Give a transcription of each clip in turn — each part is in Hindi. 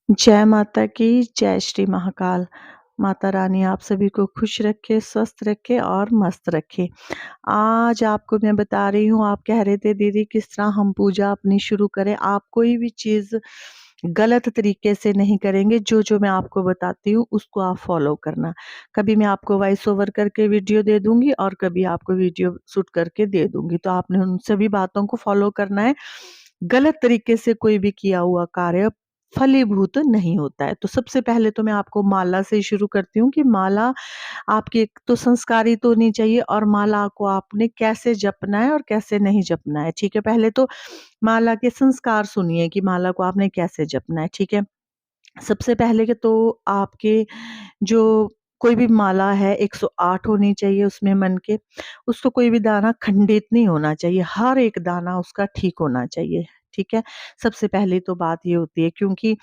जय माता की, जय श्री महाकाल। माता रानी आप सभी को खुश रखे, स्वस्थ रखे और मस्त रखे। आज आपको मैं बता रही हूँ, आप कह रहे थे दीदी किस तरह हम पूजा अपनी शुरू करें। आप कोई भी चीज़ गलत तरीके से नहीं करेंगे, जो मैं आपको बताती हूँ उसको आप फ़ॉलो करना। कभी मैं आपको वॉइस ओवर करके वीडियो दे दूँगी और कभी आपको वीडियो शूट करके दे दूँगी, तो आपने उन सभी बातों को फ़ॉलो करना है। गलत तरीके से कोई भी किया हुआ कार्य फलीभूत नहीं होता है। तो सबसे पहले तो मैं आपको माला से शुरू करती हूँ कि माला आपकी एक तो संस्कारित होनी चाहिए और माला को आपने कैसे जपना है और कैसे नहीं जपना है, ठीक है? पहले तो माला के संस्कार सुनिए कि माला को आपने कैसे जपना है, ठीक है? सबसे पहले के तो आपके जो कोई भी माला है 108 होनी चाहिए उसमें मन के, उसको कोई भी दाना खंडित नहीं होना चाहिए, हर एक दाना उसका ठीक होना चाहिए, ठीक है? सबसे पहली तो बात ये होती है क्योंकि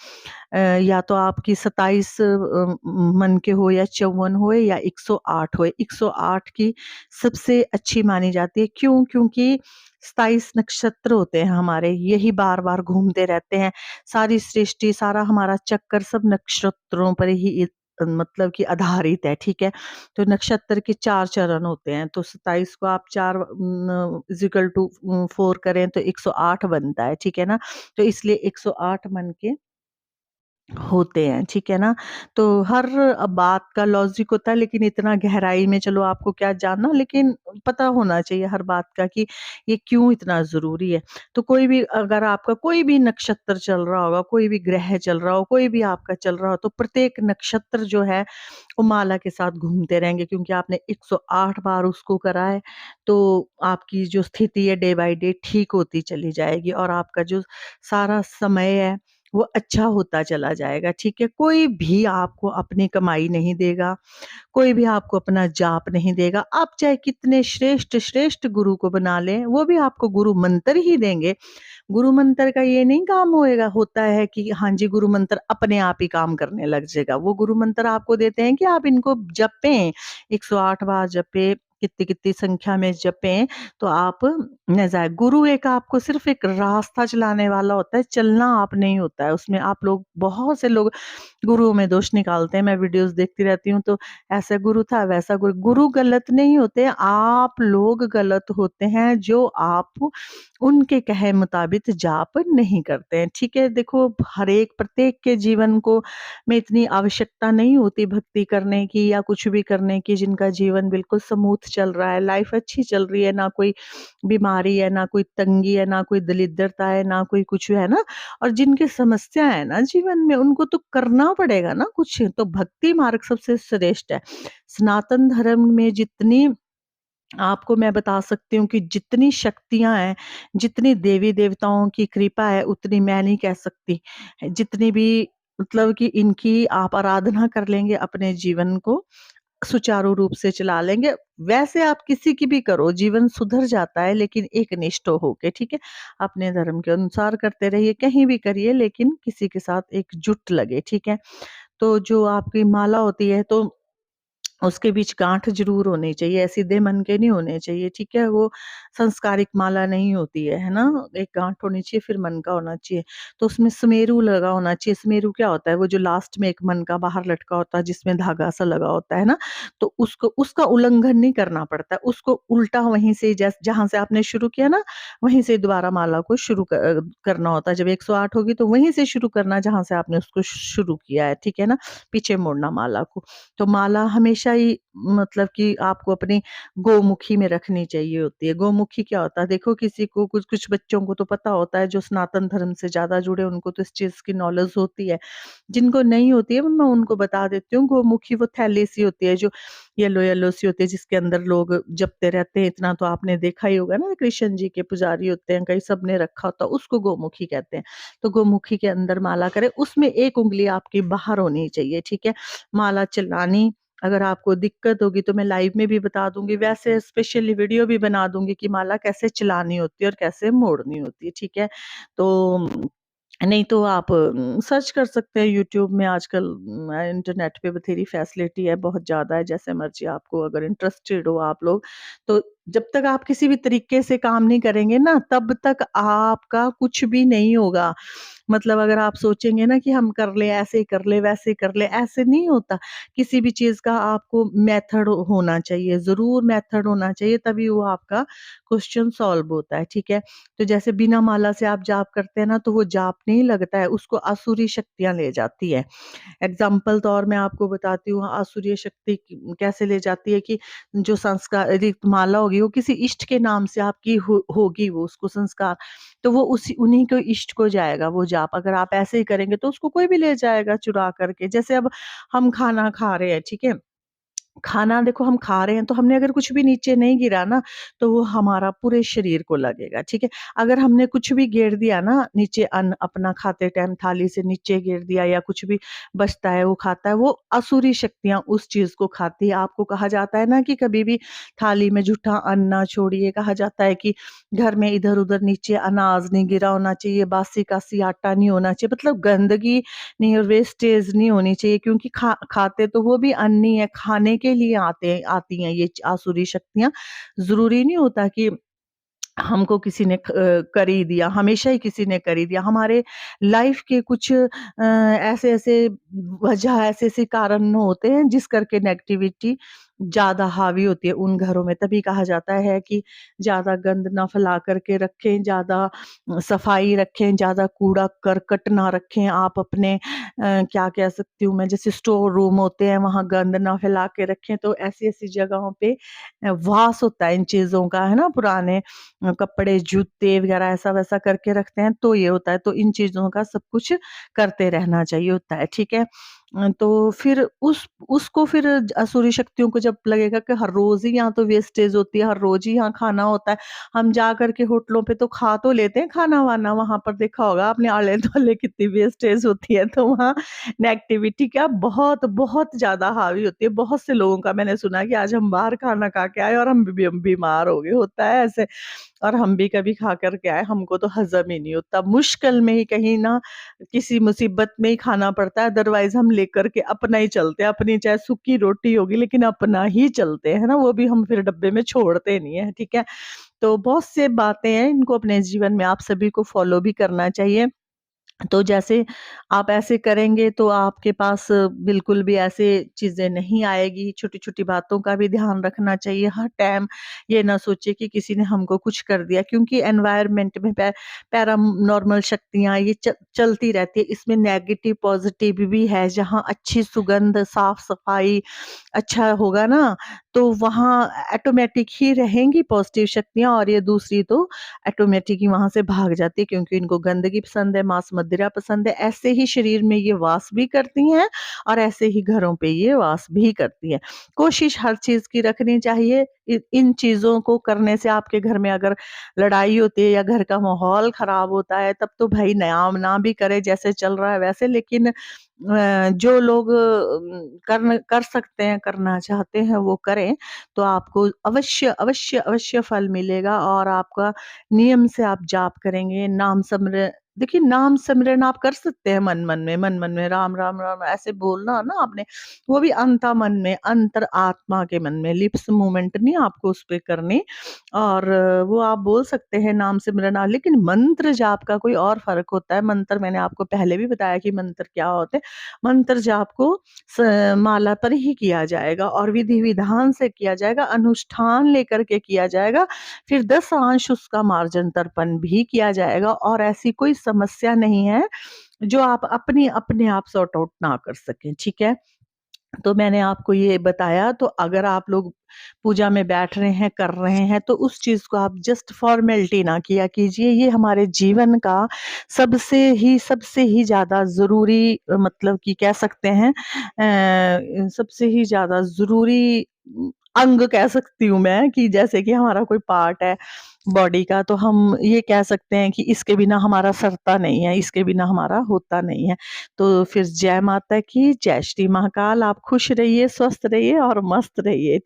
या तो आपकी 27 मन के हो या 54 हो या 108 हो। 108 की सबसे अच्छी मानी जाती है। क्यों? क्योंकि 27 नक्षत्र होते हैं हमारे, यही बार-बार घूमते रहते हैं। सारी सृष्टि, सारा हमारा चक्कर सब नक्षत्रों पर ही मतलब कि आधारित है, ठीक है? तो नक्षत्र के 4 चरण होते हैं, तो 27 को आप 4 इज़िकल टू 4 करें तो 108 बनता है, ठीक है ना? तो इसलिए 108 मन के होते हैं, ठीक है ना? तो हर बात का लॉजिक होता है लेकिन इतना गहराई में चलो आपको क्या जानना, लेकिन पता होना चाहिए हर बात का कि ये क्यों इतना ज़रूरी है। तो कोई भी अगर आपका कोई भी नक्षत्र चल रहा होगा, कोई भी ग्रह चल रहा हो, कोई भी आपका चल रहा हो, तो प्रत्येक नक्षत्र जो है वो माला के साथ घूमते रहेंगे क्योंकि आपने 108 बार उसको करा है, तो आपकी जो स्थिति है डे बाय डे ठीक होती चली जाएगी और आपका जो सारा समय है वो अच्छा होता चला जाएगा, ठीक है? कोई भी आपको अपनी कमाई नहीं देगा, कोई भी आपको अपना जाप नहीं देगा। आप चाहे कितने श्रेष्ठ गुरु को बना लें, वो भी आपको गुरु मंत्र ही देंगे। गुरु मंत्र का ये नहीं काम होता है कि हाँ जी, गुरु मंत्र अपने आप ही काम करने लग जाएगा। वो गुरु मंत्र आपको देते हैं कि आप इनको जपें, 108 बार जपें, कितनी-कितनी संख्या में जपें, तो आप न जाए। गुरु एक आपको सिर्फ़ एक रास्ता चलाने वाला होता है, चलना आप नहीं होता है। उसमें आप लोग बहुत से लोग गुरुओं में दोष निकालते हैं। मैं वीडियोज़ देखती रहती हूँ तो ऐसा गुरु था, वैसा गुरु गलत नहीं होते, आप लोग गलत होते हैं जो आप उनके कहे मुताबिक जाप नहीं करते हैं, ठीक है? देखो हर एक प्रत्येक के जीवन को में इतनी आवश्यकता नहीं होती भक्ति करने की या कुछ भी करने की, जिनका जीवन बिल्कुल स्मूथ चल रहा है, लाइफ अच्छी चल रही है, ना कोई बीमारी है, ना कोई तंगी है, ना कोई दरिद्रता है, ना कोई कुछ है ना? और जिनकी समस्या है ना जीवन में, उनको तो करना पड़ेगा ना कुछ, तो भक्ति मार्ग सबसे श्रेष्ठ है। सनातन धर्म में जितनी आपको मैं बता सकती हूँ कि जितनी शक्तियाँ हैं, जितनी देवी-देवताओं की कृपा है, उतनी मैं नहीं कह सकती। जितनी भी मतलब कि इनकी आप आराधना कर लेंगे, अपने जीवन को सुचारू रूप से चला लेंगे। वैसे आप किसी की भी करो, जीवन सुधर जाता है लेकिन एकनिष्ठ होके, ठीक है? अपने धर्म के अनुसार करते रहिए, कहीं भी करिए लेकिन किसी के साथ एकजुट लगे, ठीक है? तो जो आपकी माला होती है तो उसके बीच गाँठ ज़रूर होनी चाहिए, सीधे मन के नहीं होने चाहिए, ठीक है? वो संस्कारिक माला नहीं होती है ना? एक गाँठ होनी चाहिए, फिर मन का होना चाहिए। तो उसमें सुमेरु लगा होना चाहिए, सुमेरु क्या होता है? वो जो लास्ट में एक मन का बाहर लटका होता है, जिसमें धागा-सा लगा होता है ना? तो उसको उसका उल्लंघन नहीं करना पड़ता है, उसको उल्टा वहीं से जहाँ से आपने शुरू किया ना, वहीं से दोबारा माला को शुरू करना होता है। जब 108 होगी, तो वहीं से शुरू करना जहाँ से आपने उसको शुरू किया है, ठीक है ना? पीछे मोड़ना माला को। तो माला हमेशा ही मतलब कि आपको अपनी गोमुखी में रखनी चाहिए होती है। गोमुखी क्या होता है? देखो किसी को कुछ-कुछ बच्चों को तो पता होता है जो सनातन धर्म से ज़्यादा जुड़े उनको तो इस चीज़ की नॉलेज होती है। जिनको नहीं होती है मैं उनको बता देती हूँ। गोमुखी वो थैली सी होती है जो येलो-येलो सी होती है जिसके अंदर लोग जपते रहते हैं। इतना तो आपने देखा ही होगा ना, कृष्ण जी के पुजारी होते हैं, कई सबने रखा होता है, उसको गोमुखी कहते हैं। तो गोमुखी के अंदर माला करें, उसमें एक उँगली आपकी बाहर होनी चाहिए, ठीक है? माला चलानी अगर आपको दिक्कत होगी तो मैं लाइव में भी बता दूँगी, वैसे स्पेशली वीडियो भी बना दूँगी कि माला कैसे चलानी होती है और कैसे मोड़नी होती है, ठीक है? तो नहीं तो आप सर्च कर सकते हैं यूट्यूब में आजकल इंटरनेट पे बथेरी फैसिलिटी है, बहुत ज़्यादा है, जैसे मर्ज़ी आपको अगर इंटरेस्टेड हो आप लोग, तो जब तक आप किसी भी तरीके से काम नहीं करेंगे ना, तब तक आपका कुछ भी नहीं होगा। मतलब अगर आप सोचेंगे ना कि हम कर लें, ऐसे कर लें, वैसे कर लें, ऐसे नहीं होता। किसी भी चीज़ का आपको मेथड होना चाहिए, ज़रूर मेथड होना चाहिए, तभी वो आपका क्वेश्चन सॉल्व होता है, ठीक है? तो जैसे बिना माला से आप जाप करते हैं ना, तो वो जाप नहीं लगता है, उसको आसुरी शक्तियाँ ले जाती है। एग्ज़ाम्पल तौर मैं आपको बताती हूँ, आसुरी शक्ति कैसे ले जाती है कि जो संस्कारित माला होगी, वो किसी इष्ट के नाम से आपकी होगी वो उसको संस्कार, तो वो उसी उन्हीं को इष्ट को जाएगा वो जाप। अगर आप ऐसे ही करेंगे तो उसको कोई भी ले जाएगा चुरा करके। जैसे अब हम खाना खा रहे हैं, ठीक है? खाना देखो हम खा रहे हैं तो हमने अगर कुछ भी नीचे नहीं गिरा ना, तो वो हमारा पूरे शरीर को लगेगा, ठीक है? अगर हमने कुछ भी गिर दिया ना नीचे, अन्न अपना खाते टाइम थाली से नीचे गिर दिया या कुछ भी बचता है वो खाता है, वो असुरी शक्तियाँ उस चीज़ को खाती है। आपको कहा जाता है ना कि कभी भी थाली में जूठा अन्न ना छोड़िए, कहा जाता है कि घर में इधर-उधर नीचे अनाज नहीं गिरा होना चाहिए, बासी-कासी आटा नहीं होना चाहिए, मतलब गंदगी नहीं और वेस्टेज नहीं होनी चाहिए, क्योंकि खाते तो वो भी अन्न ही है, खाने के लिए आती हैं ये आसुरी शक्तियाँ। ज़रूरी नहीं होता कि हमको किसी ने कर ही दिया, हमेशा ही किसी ने कर ही दिया। हमारे लाइफ़ के कुछ ऐसे-ऐसे वजह ऐसे-ऐसे कारण होते हैं जिस करके नेगेटिविटी ज़्यादा हावी होती है उन घरों में। तभी कहा जाता है कि ज़्यादा गंद ना फैला कर के रखें, ज़्यादा सफाई रखें, ज़्यादा कूड़ा-करकट ना रखें। आप अपने क्या कह सकती हूँ मैं, जैसे स्टोर रूम होते हैं वहाँ गंद ना फैला के रखें। तो ऐसी-ऐसी जगहों पे वास होता है इन चीज़ों का, है ना? पुराने कपड़े, जूते वगैरह ऐसा-वैसा करके रखते हैं, तो ये होता है। तो इन चीज़ों का सब कुछ करते रहना चाहिए होता है, ठीक है? तो फिर उसको फिर असुरी शक्तियों को जब लगेगा कि हर रोज़ ही यहाँ तो वेस्टेज होती है, हर रोज़ ही यहाँ खाना होता है। हम जा कर के होटलों पे तो खा तो लेते हैं खाना-वाना, वहाँ पर देखा होगा आपने आले-दुआले कितनी वेस्टेज होती है, तो वहाँ नेगेटिविटी क्या बहुत ज़्यादा हावी होती है। बहुत से लोगों का मैंने सुना है कि आज हम बाहर खाना खा के आए और हम बीमार हो गए, होता है ऐसे। और हम भी कभी खा कर के आए, हमको तो हज़म ही नहीं होता। मुश्किल में ही कहीं ना किसी मुसीबत में ही खाना पड़ता है, अदरवाइज़ हम लेकर के अपना ही चलते हैं। अपनी चाहे सूखी रोटी होगी लेकिन अपना ही चलते हैं, है ना? वो भी हम फिर डब्बे में छोड़ते नहीं हैं, ठीक है? तो बहुत से बातें हैं, इनको अपने जीवन में आप सभी को फ़ॉलो भी करना चाहिए। तो जैसे आप ऐसे करेंगे तो आपके पास बिल्कुल भी ऐसे चीज़ें नहीं आएगी, छोटी-छोटी बातों का भी ध्यान रखना चाहिए, हर टाइम ये ना सोचिए कि किसी ने हमको कुछ कर दिया, क्योंकि एनवायरनमेंट में पैरानॉर्मल शक्तियाँ ये चलती रहती है, इसमें नेगेटिव पॉजिटिव भी है, जहाँ अच्छी सुगंध, साफ-सफाई अच्छा होगा ना, तो वहाँ ऑटोमेटिक ही रहेंगी पॉजिटिव शक्तियाँ, और ये दूसरी तो ऑटोमेटिक ही वहाँ से भाग जाती है, क्योंकि इनको गंदगी पसंद है, मांस-मदिरा पसंद है। ऐसे ही शरीर में ये वास भी करती हैं और ऐसे ही घरों पे ये वास भी करती हैं। कोशिश हर चीज़ की रखनी चाहिए। इन चीज़ों को करने से आपके घर में अगर लड़ाई होती है या घर का माहौल खराब होता है, तब तो भई ना भी करें, जैसे चल रहा है वैसे। लेकिन जो लोग कर सकते हैं, करना चाहते हैं, वो करें, तो आपको अवश्य फल मिलेगा। और आपका नियम से आप जाप करेंगे, नाम सिमर देखिए, नाम सिमरन आप कर सकते हैं मन-मन में राम, राम, राम ऐसे बोलना ना आपने, वो भी अंता मन में, अंतर आत्मा के मन में, लिप्स मूवमेंट नहीं आपको उस पे करनी। और वो आप बोल सकते हैं नाम सिमरन, लेकिन मंत्र जाप का कोई और फ़र्क होता है। मंत्र मैंने आपको पहले भी बताया कि मंत्र क्या होते हैं। मंत्र जाप को माला पर ही किया जाएगा और विधि-विधान से किया जाएगा, अनुष्ठान लेकर के किया जाएगा। फिर 10 अंश उसका मार्जन तर्पण भी किया जाएगा, और ऐसी कोई समस्या नहीं है जो आप अपने आप सॉर्ट आउट ना कर सकें, ठीक है? तो मैंने आपको ये बताया, तो अगर आप लोग पूजा में बैठ रहे हैं, कर रहे हैं, तो उस चीज़ को आप जस्ट फ़ॉर्मेलिटी ना किया कीजिए। ये हमारे जीवन का सबसे ही ज़्यादा ज़रूरी, मतलब कि कह सकते हैं सबसे ही ज़्यादा ज़रूरी अंग कह सकती हूँ मैं, कि जैसे कि हमारा कोई पार्ट है बॉडी का, तो हम ये कह सकते हैं कि इसके बिना हमारा सरता नहीं है, इसके बिना हमारा होता नहीं है। तो फिर जय माता की, जय श्री महाकाल। आप खुश रहिए, स्वस्थ रहिए और मस्त रहिए।